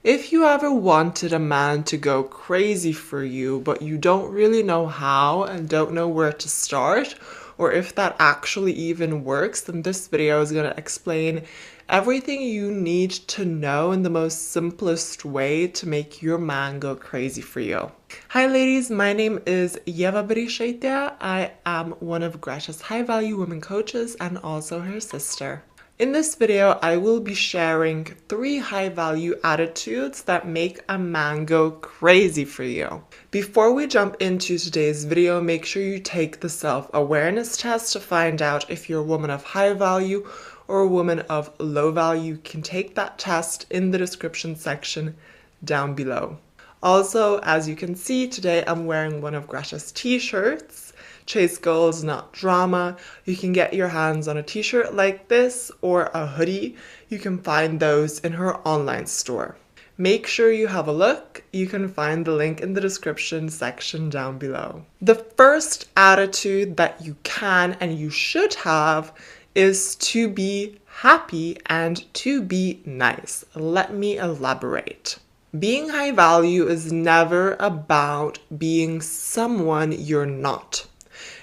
If you ever wanted a man to go crazy for you, but you don't really know how and don't know where to start, or if that actually even works, then this video is going to explain everything you need to know in the most simplest way to make your man go crazy for you. Hi ladies, my name is Yeva Berishaitya. I am one of Greta's high value women coaches and also her sister. In this video, I will be sharing 3 high-value attitudes that make a man go crazy for you. Before we jump into today's video, make sure you take the self-awareness test to find out if you're a woman of high value or a woman of low value. You can take that test in the description section down below. Also, as you can see, today I'm wearing one of Greta's t-shirts. Chase goals, not drama. You can get your hands on a t-shirt like this or a hoodie. You can find those in her online store. Make sure you have a look. You can find the link in the description section down below. The first attitude that you can and you should have is to be happy and to be nice. Let me elaborate. Being high value is never about being someone you're not.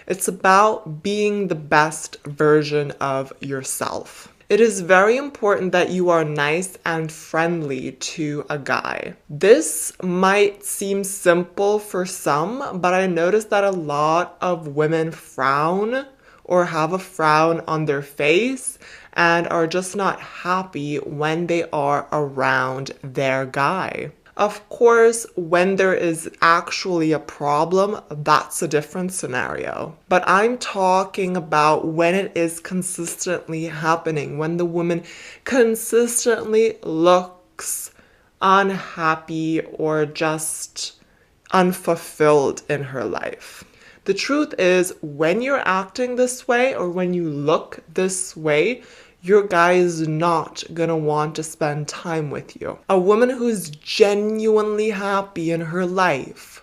It's about being the best version of yourself. It is very important that you are nice and friendly to a guy. This might seem simple for some, but I noticed that a lot of women frown or have a frown on their face and are just not happy when they are around their guy. Of course, when there is actually a problem, that's a different scenario. But I'm talking about when it is consistently happening, when the woman consistently looks unhappy or just unfulfilled in her life. The truth is, when you're acting this way or when you look this way, your guy is not gonna want to spend time with you. A woman who's genuinely happy in her life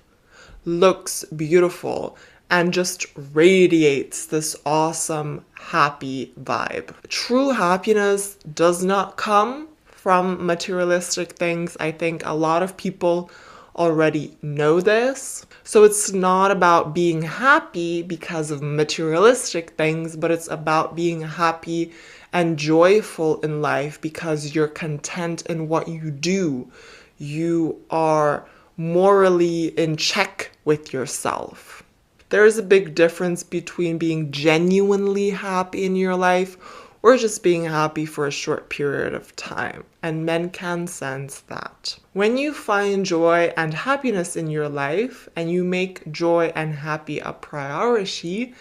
looks beautiful and just radiates this awesome, happy vibe. True happiness does not come from materialistic things. I think a lot of people already know this. So it's not about being happy because of materialistic things, but it's about being happy and joyful in life because you're content in what you do. You are morally in check with yourself. There is a big difference between being genuinely happy in your life or just being happy for a short period of time, and men can sense that. When you find joy and happiness in your life and you make joy and happy a priority,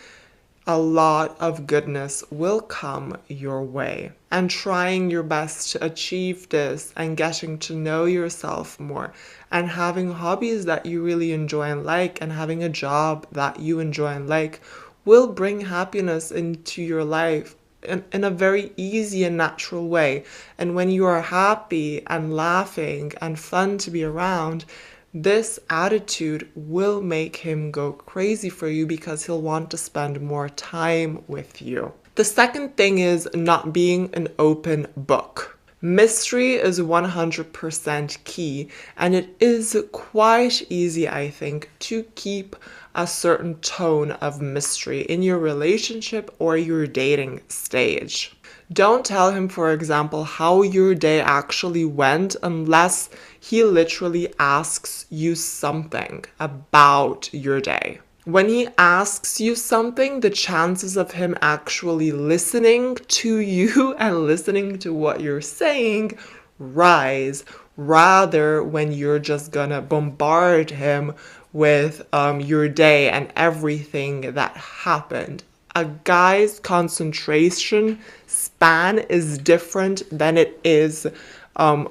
a lot of goodness will come your way. And trying your best to achieve this and getting to know yourself more and having hobbies that you really enjoy and like and having a job that you enjoy and like will bring happiness into your life in a very easy and natural way. And when you are happy and laughing and fun to be around, this attitude will make him go crazy for you because he'll want to spend more time with you. The second thing is not being an open book. Mystery is 100% key, and it is quite easy, I think, to keep a certain tone of mystery in your relationship or your dating stage. Don't tell him, for example, how your day actually went unless he literally asks you something about your day. When he asks you something, the chances of him actually listening to you and listening to what you're saying rise, rather when you're just gonna bombard him with your day and everything that happened. A guy's concentration span is different than it is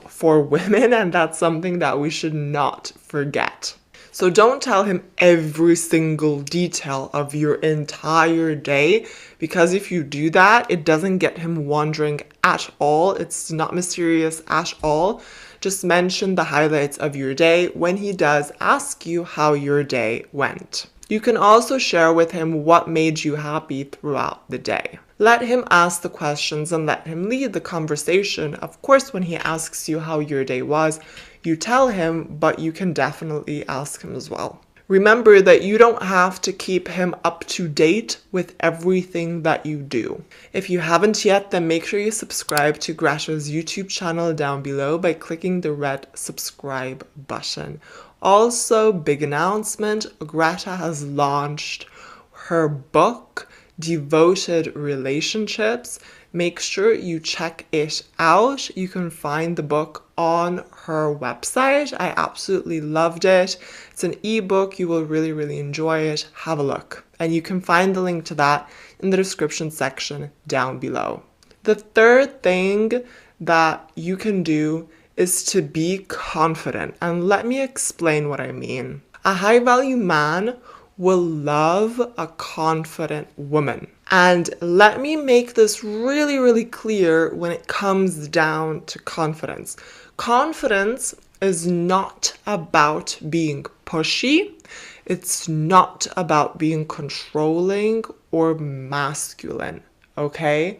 for women, and that's something that we should not forget. So don't tell him every single detail of your entire day, because if you do that, it doesn't get him wondering at all. It's not mysterious at all. Just mention the highlights of your day when he does ask you how your day went. You can also share with him what made you happy throughout the day. Let him ask the questions and let him lead the conversation. Of course, when he asks you how your day was, you tell him, but you can definitely ask him as well. Remember that you don't have to keep him up to date with everything that you do. If you haven't yet, then make sure you subscribe to Greta's YouTube channel down below by clicking the red subscribe button. Also, big announcement, Greta has launched her book, Devoted Relationships. Make sure you check it out. You can find the book on her website. I absolutely loved it. It's an ebook. You will really, really enjoy it. Have a look. And you can find the link to that in the description section down below. The third thing that you can do is to be confident. And let me explain what I mean. A high value man will love a confident woman. And let me make this really, really clear when it comes down to confidence. Confidence is not about being pushy. It's not about being controlling or masculine, okay?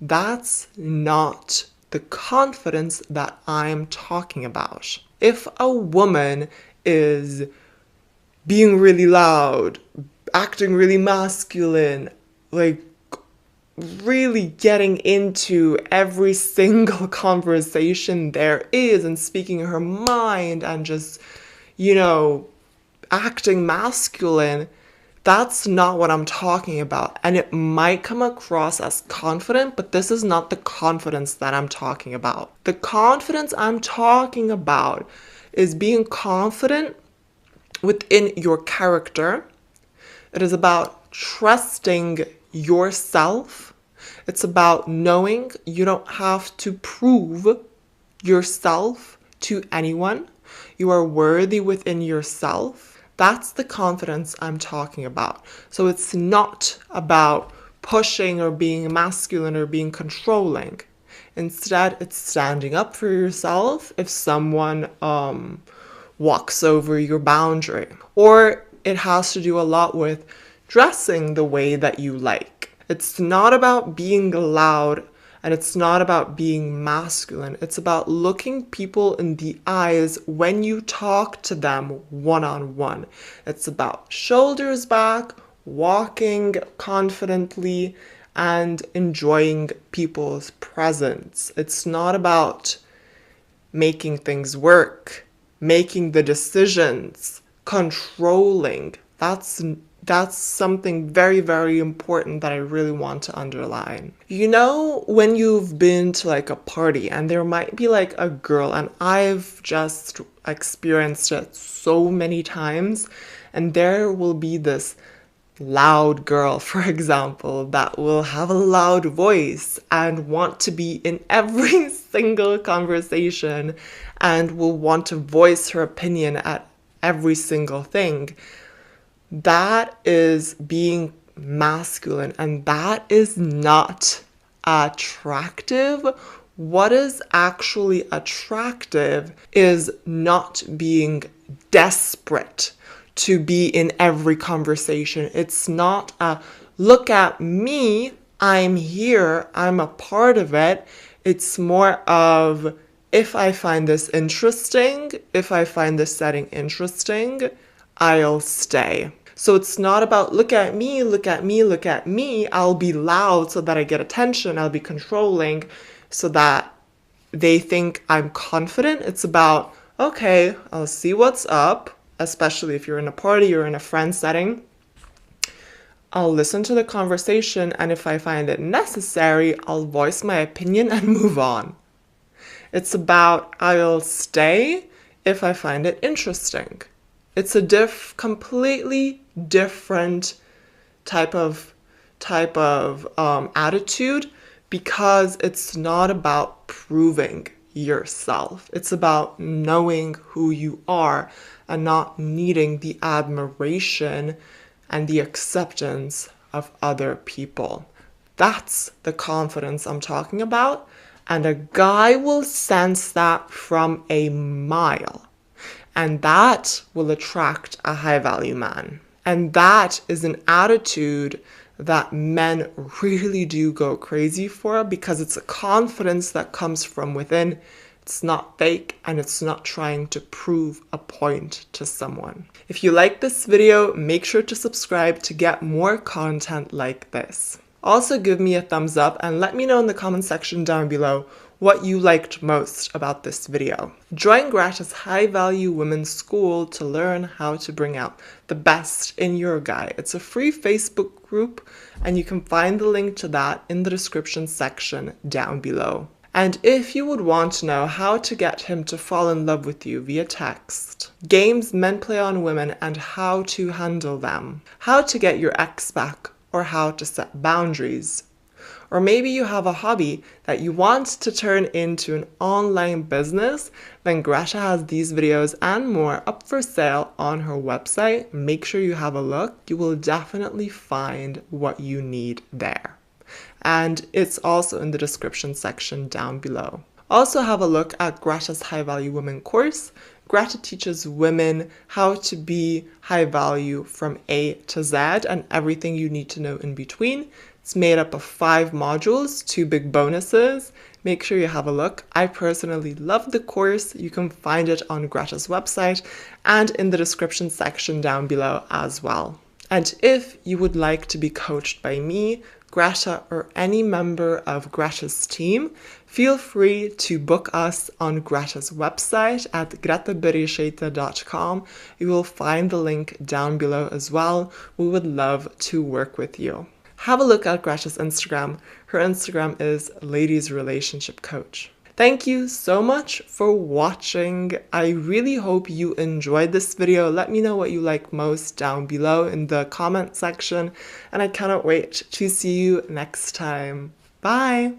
That's not the confidence that I'm talking about. If a woman is being really loud, acting really masculine, like really getting into every single conversation there is and speaking her mind and just, acting masculine, that's not what I'm talking about. And it might come across as confident, but this is not the confidence that I'm talking about. The confidence I'm talking about is being confident within your character. It is about trusting yourself. It's about knowing you don't have to prove yourself to anyone. You are worthy within yourself. That's the confidence I'm talking about. So it's not about pushing or being masculine or being controlling. Instead, it's standing up for yourself if someone walks over your boundary. Or it has to do a lot with dressing the way that you like. It's not about being loud and it's not about being masculine. It's about looking people in the eyes when you talk to them one-on-one. It's about shoulders back, walking confidently, and enjoying people's presence. It's not about making things work, making the decisions, controlling. That's something very, very important that I really want to underline. When you've been to like a party and there might be like a girl, and I've just experienced it so many times, and there will be this loud girl, for example, that will have a loud voice and want to be in every single conversation and will want to voice her opinion at every single thing. That is being masculine, and that is not attractive. What is actually attractive is not being desperate to be in every conversation. It's not a look at me, I'm here, I'm a part of it. It's more of, if I find this interesting, if I find this setting interesting, I'll stay. So it's not about look at me, look at me, look at me. I'll be loud so that I get attention. I'll be controlling so that they think I'm confident. It's about, okay, I'll see what's up, especially if you're in a party or in a friend setting. I'll listen to the conversation, and if I find it necessary, I'll voice my opinion and move on. It's about I'll stay if I find it interesting. It's a completely different type of attitude, because it's not about proving yourself. It's about knowing who you are and not needing the admiration and the acceptance of other people. That's the confidence I'm talking about, and a guy will sense that from a mile. And that will attract a high value man. And that is an attitude that men really do go crazy for, because it's a confidence that comes from within. It's not fake, and it's not trying to prove a point to someone. If you like this video, make sure to subscribe to get more content like this. Also, give me a thumbs up and let me know in the comment section down below what you liked most about this video. Join Greta's High Value Women's School to learn how to bring out the best in your guy. It's a free Facebook group, and you can find the link to that in the description section down below. And if you would want to know how to get him to fall in love with you via text, games men play on women and how to handle them, how to get your ex back, or how to set boundaries, or maybe you have a hobby that you want to turn into an online business, then Greta has these videos and more up for sale on her website. Make sure you have a look. You will definitely find what you need there. And it's also in the description section down below. Also have a look at Greta's High Value Women course. Greta teaches women how to be high value from A to Z and everything you need to know in between. It's made up of 5 modules, 2 big bonuses. Make sure you have a look. I personally love the course. You can find it on Greta's website and in the description section down below as well. And if you would like to be coached by me, Greta, or any member of Greta's team, feel free to book us on Greta's website at gretaberisheta.com. You will find the link down below as well. We would love to work with you. Have a look at Greta's Instagram. Her Instagram is Ladies Relationship Coach. Thank you so much for watching. I really hope you enjoyed this video. Let me know what you like most down below in the comment section, and I cannot wait to see you next time. Bye!